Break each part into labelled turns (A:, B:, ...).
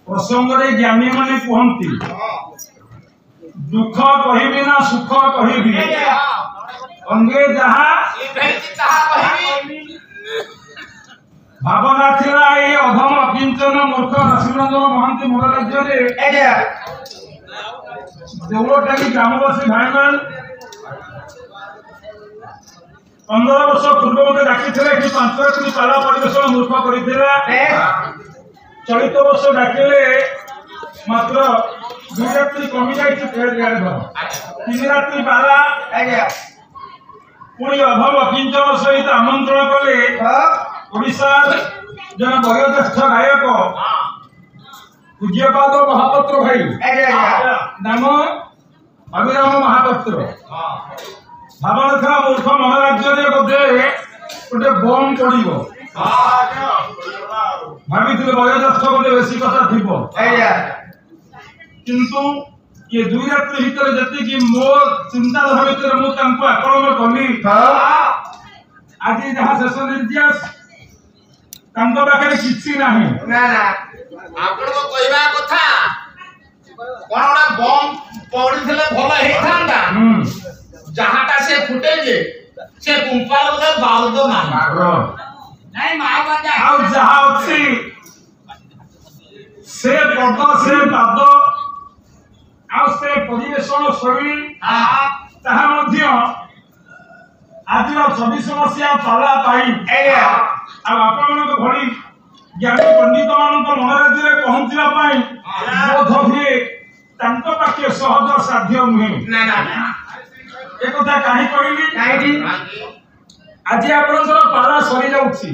A: प्रसंगे ज्ञानी माने कहती दुख कहबी ना सुख कहबी अंगे जहा भावना थिला ए अधम किंचन मूर्ख नरसिंहरंजन महांती मोर राज्य देवटाकी ग्रामवासी भाईमान 15 वर्ष पूर्व मत डाकी कि 5 पाला परिवेशन मूर्ख कर चलित वर्ष डाकिले मात्र 2 रात्रि कमी जाए 3 रात्रि पाला पुणी अधम अकिंचन सहित आमंत्रण कले ओडिशा जन वयोज्येष्ठ गायक पूज्यपाद महापात्र भाई नाम अभिराम महापात्र भावना था मूर्ख महाराज्य बोधे गोटे बम पड़ो भाभी वयोज्येष्ठ बोले बेसी कथा थी किंतु ये 2 रात्रि भितर जी मो चिंताधारा भितर मुझे आकलन कली आज जहाँ शेष निर्देश पाखे किसी ना
B: आपण को कहवा कथा कोन ओडा बम पड़िथिले भलो हेथांदा जहाटा से फुटे जे से कुंपाल बोले बाउदो ना नहीं माय बजा
A: आ जहा अछि से पद से पाद आ से परिवेशन शैली ताहा मध्य आज 24 मसिया पाला पाई ଆପଣମାନଙ୍କ ଭଳି ଜ୍ଞାନୀ ପଣ୍ଡିତ ମାନଙ୍କ ମନରେ ଦିନେ ପହଞ୍ଚିବା ପାଇଁ ବୋଧ ହୁଏ ତାଙ୍କ ପାଖେ ସହଜ ସାଧ୍ୟ ନୁହେଁ। ଏକଥା କାହିଁ କହିଲି? ଆଜି ଆପଣଙ୍କର ପାଲା ସରିଯାଉଛି।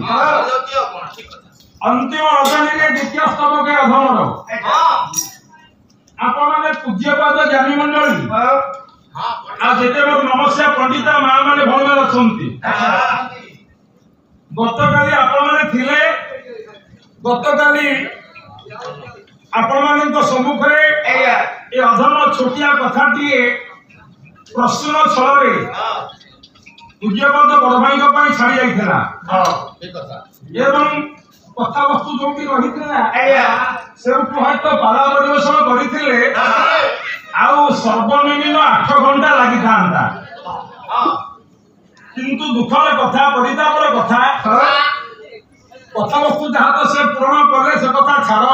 A: ଅନ୍ତିମ ରଜନୀରେ ଦ୍ୱିତୀୟ ସ୍ତବକେ ଅଧମର ଆପଣମାନେ ପୂଜ୍ୟପାଦ ଜ୍ଞାନୀ ମଣ୍ଡଳୀ ଆଉ ଯେତେବେଳେ ନମସ୍ୟା ପଣ୍ଡିତା ମା ମାନେ ଭଲରେ ଅଛନ୍ତି। ଗତକାଲି ଆପଣମାନେ ଥିଲେ, ଗତକାଲି ଆପଣମାନଙ୍କ ସମ୍ମୁଖରେ ଏ ଅଧମ ଛୋଟିଆ କଥାଟିଏ ପ୍ରଶ୍ନ ଛଳରେ ପୂଜ୍ୟପାଦ ବଡ଼ ଭାଇଙ୍କ ପାଇଁ ଛାଡ଼ି ଯାଇଥିଲା ଏବଂ କଥାବସ୍ତୁ ଯୋଉଠି ରହିଥିଲା ସେଉଠୁ ହୟତ ପାଲା ପରିବେଷଣ କରିଥିଲେ ଆଉ ସର୍ବନିମ୍ନ 8 ଘଣ୍ଟା ଲାଗିଥାନ୍ତା। କିନ୍ତୁ ଦୁଃଖର କଥା, ପରିତାପର କଥା, କଥାବସ୍ତୁ ଯାହା ତ ସେ ପୂରଣ କଲେ ସେ କଥା ଛାଡ଼।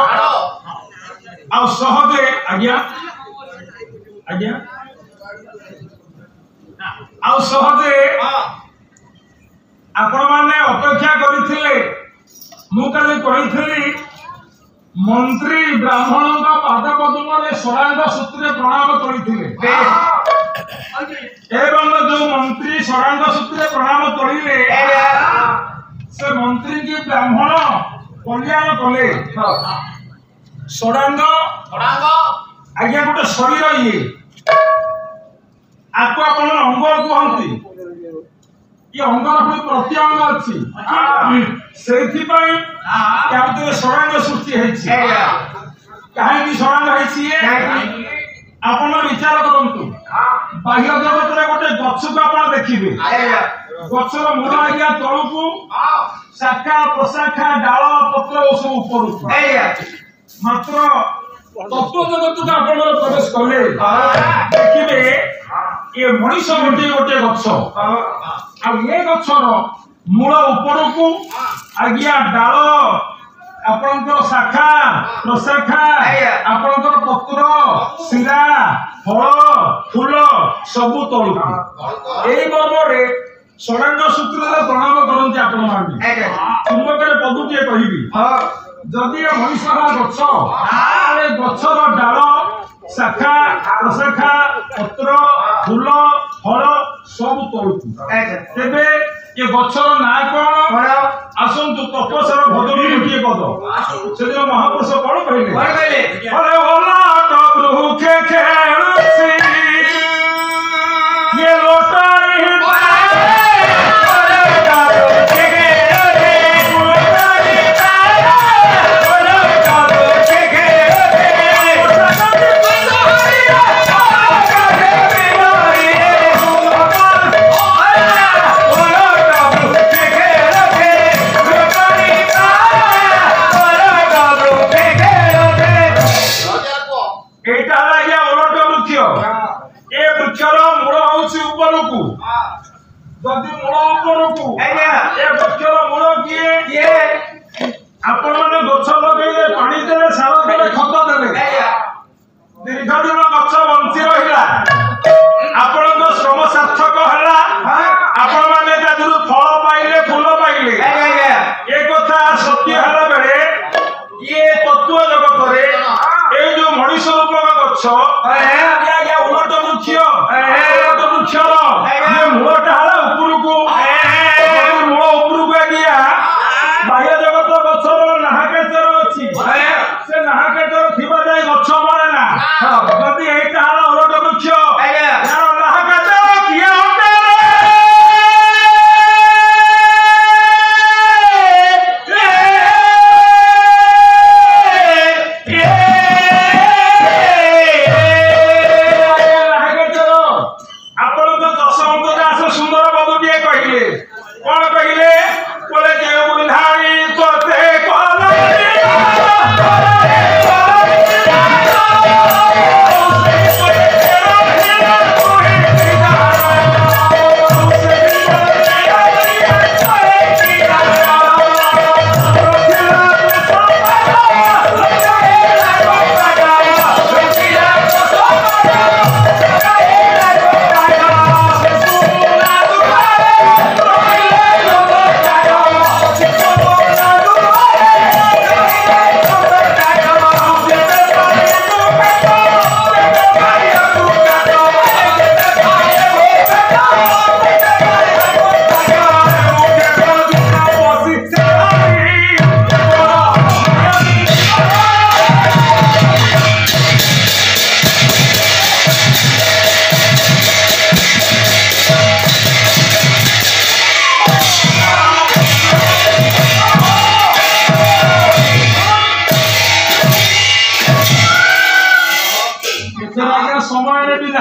A: ଆଉ ସହଜେ ଆଜ୍ଞା ଆଉ ସହଜେ ଆପଣମାନେ ଅପେକ୍ଷା କରିଥିଲେ। ମୁଁ କାଲି କହିଥିଲି ମନ୍ତ୍ରୀ ବ୍ରାହ୍ମଣଙ୍କ ପାଦ ପଦ୍ମରେ ଷଡ଼ାଙ୍ଗ ସୂତ୍ରରେ ପ୍ରଣାମ କରିଥିଲେ ଏବଂ ଯୋଉ ମନ୍ତ୍ରୀ ଷଡ଼ାଙ୍ଗ ସୂତ୍ରରେ ପ୍ରଣାମ କରିଲେ ସେ ମନ୍ତ୍ରୀ କି ବ୍ରାହ୍ମଣ କଲ୍ୟାଣ କଲେ। ଷଡ଼ାଙ୍ଗ ଆଜ୍ଞା ଗୋଟେ ଶରୀର ଇଏ ଆକୁ ଆପଣ ଅଙ୍ଗ କୁହନ୍ତି। ये अंगन पुणी प्रति अंग अच्छी से षडांग सृष्टि कहीं षडांग आपण विचार करूँ बाह्य जगत में गोटे गछ को आप देखिए गचर मूल आज्ञा तलू को शाखा प्रशाखा डाल पत्र सब ऊपर मात्र तत्व जगत को आप प्रवेश कले देखिए ये मनीष गोटे गोटे गछ ये गचर मूल ऊपर को आज्ञा डाल आपणकर शाखा प्रशाखा आपणकर पत्र शिरा फल फूल सबू तलू यही मर्म षडांग सूत्र प्रणाम करते आपण चुंबक पदुटे कहि जदि मनीष गछ गचर डाल शाखा प्रशाखा पत्र फूल फल सब तलू तेरे ये गचर ना कौन आसतु तपस्यार भजनी गोटे पद से महापुरुष कौन कहले ये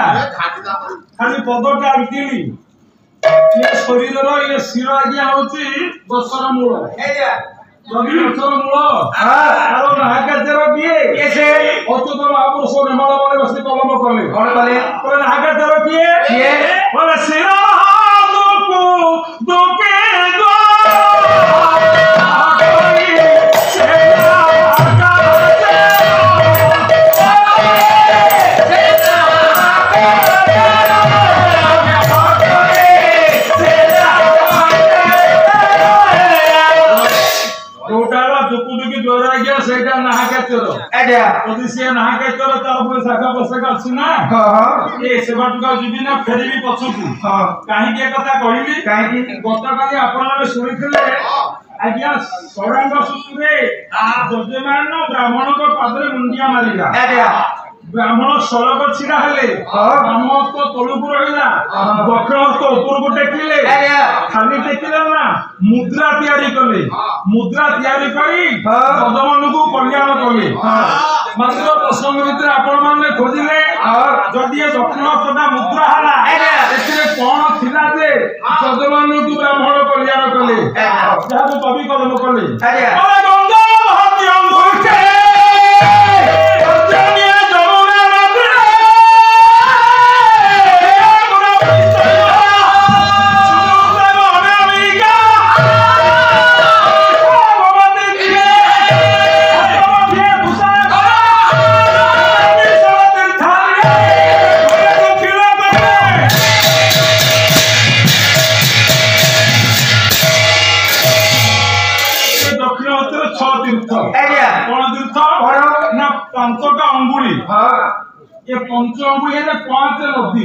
A: ନା ଖାଲି ପଦଟା ଆଙ୍କିଲି ये शरीर ये शिर आज्ञा होची गछर मूल जदि गछर मूल आरो नाहकाचर किए केसे अच्युत महापुरुष निर्मल बने बसी कलम कले कोन कले नाहकाचर किए बोले शिर हादको दोके दो सेटा नाहकाचर एडिया ओदिसिया नाहकाचर तार पर शाखा बसका अछि ना ए सेबाटुका जिबि ना फेरिबी पछुकु काहे के कथा कहिली काहे कि गतकाली आपन सुनिथिले आज्ञा सौरांग सूत्रे जजमान ब्राह्मण को पादरे मुंडिया मारिला एडिया ब्राह्मण सड़क छिड़ा हेले ब्राह्मण तो तलुकु रहिला दक्षिण तो ऊपर को टेकिले खाली टेकिले ना मुद्रा तैयारी कले मुद्रा तैयारी करी जजमान को कल्याण कले मात्र प्रसंग भितर आपण माने खोजिले जदि दक्षिण तथा मुद्रा हला एथिरे कोन थिला जे जजमान को ब्राह्मण कल्याण कले जहा को कवि कलम कले अरे गंगा महाती अंगुके पंचका अंगुली ये पंच अंगुली है पांच नदी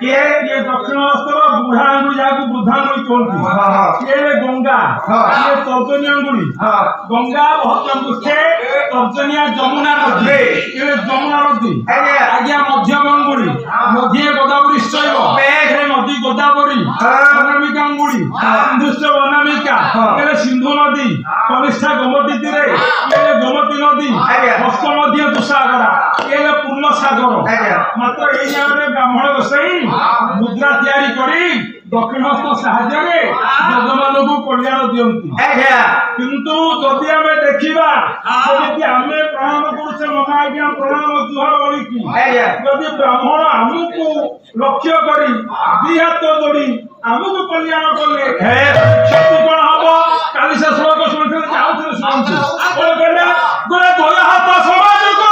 A: ये दक्षिण हस्तर बुढ़ा अंगुली जाको बुधा अंगुली कहती ये गंगा ये तर्जनी अंगुली गंगा बहुत अंगुष्ठे तर्जनिया जमुना नदी ये जमुना नदी आज्ञा मध्यम अंगुली मध्य गोदावरी शैव नदी गोदावरी अनामिका अंगुली सिंधुश्च अनामिका ये सिंधु नदी कनिष्ठा गोमती तीरे ये गोमती नदी हस्त मध्य तुषागरा ये पूर्ण सागर मात्र एई जागे ब्राह्मण बसई मुद्रा तैयारी करी दक्षिण हस्त साहाय्य जजमान को कल्याण दियंती किंतु जदि आमे देखिबा जदि आमे प्रणाम करूछे ममा आज्ञा प्रणाम जुहार बोलिकी जदि ब्राह्मण हमको लक्ष्य करी दी हाथ जोड़ी हमको कल्याण कले क्षति कोन हबो काली से श्लोक सुनथे आउथरे सुनथे बोले कहले गोरे दोया हाथ समाज को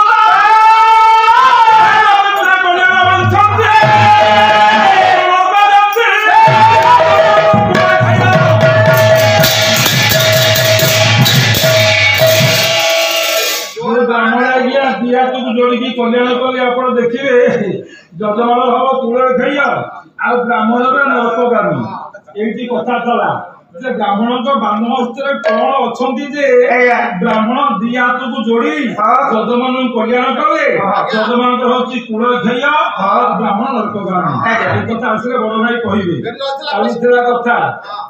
A: जोड़ी कल्याण कले आप देखिए जजमान हम तुल खाइया आ ब्राह्मण नरकगामी ये कथा चला जे ब्राह्मण बाम हस्ते कौन अच्छा ब्राह्मण दी हाथ को जोड़ी जजमान कल्याण कले जजमान हूँ कूल खाइया ब्राह्मण नरकगामी कथा आसले बड़ भाई कहे कथा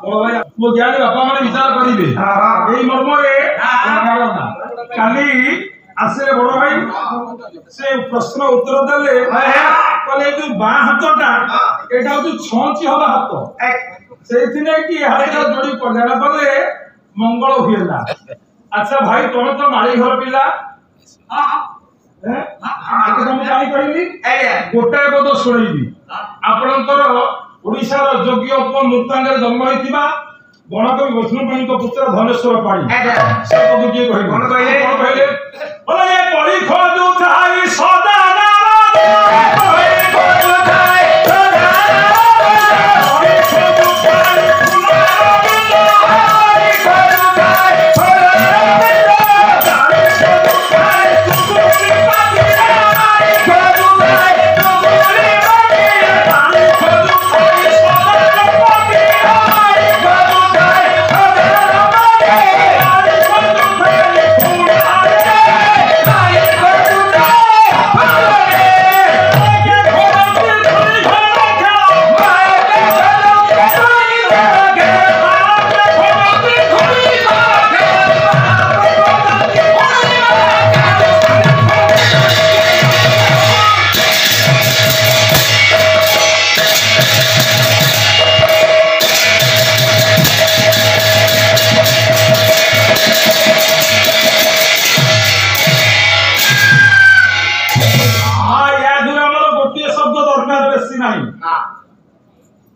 A: बड़ भाई मो ज्ञानी बापा मैंने विचार करेंगे यही मर्म काली आसे बड़ भाई से प्रश्न उत्तर देले कहले जो बा हाथटा एटा हो छंची हवा हाथ सेथिने कि हाथ जोड़ी कल्याण कले मंगल हुएला अच्छा भाई तुम तो माली घर पिला गोटाए पद शुणेबी आपणकर ओडिशार योग्य उपमुक्तांग जन्म होइतिबा गणकवि वैष्णवपाणी पुत्र धनेश्वर पाणी से पद किए कहले बोले ये कली खोजु थाई सदा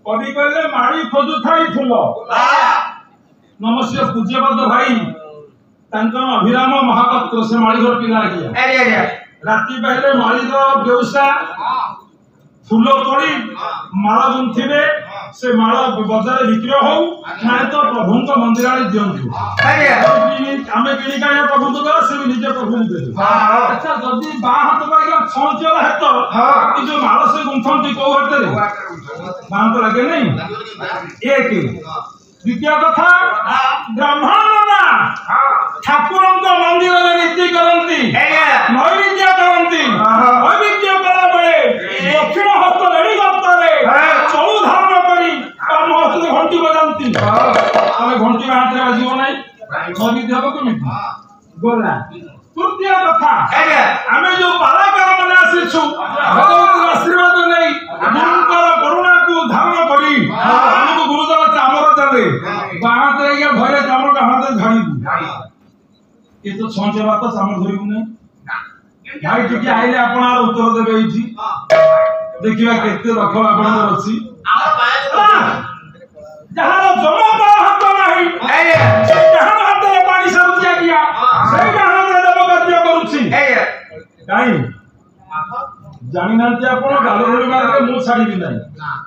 A: कवि कहले माड़ी खोजु थाई फूल नमस्य पूज्यपद भाई तांकर अभिराम महापात्र से माड़ी घर पिला गया राति पहले माड़ी व्यवसा फूल तोड़ी माला गुंथिबे से माला बजार बिक्री हो ना तो प्रभु मंदिर आड़े दिंतु आम कि प्रभु को दे से निजे प्रभु को दे अच्छा जदि बा हाथ बाइक छंचल हाथ जो माला से गुंथंती को हाथ रे बा हाथ लगे नहीं एक द्वितीय कथा ब्राह्मण ठाकुर मंदिर में नीति करती नैवेद्य करती नैवेद्य कला बेले दक्षिण हस्त रेडी करते चौ धारण करी काम हस्त घंटी बजाती आम घंटी हाथ में बाजिब ना नैवेद्य हम कमी गला तृतीय कथा आम जो पालाकार मैंने आसीछु भगवती आशीर्वाद नहीं गुरुकर करुणा को धारण करी हमको गुरुदेव चामर देले बात रे या घरे चामर का हाथ झाड़ी ये तो छंचे बात चामर धरिबु नहीं भाई टिके आइले आपण आर उत्तर देबे इठी देखिबा केते रख आपण अछि जहां जमा बा हाथ नाही जहां हाथ रे पानी सरुचिया किया से जहां रे देव कार्य करूछि काई जानि नांती आपण गालो रोली मारे मु छाडी नै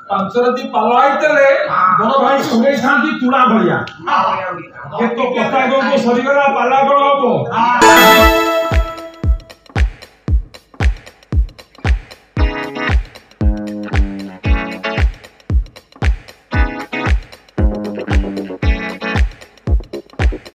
A: पांच राती पाला आइतले बड़ भाई सुनै थांती तुड़ा भलिया ए तो कथा को सरी गला पाला गळ हबो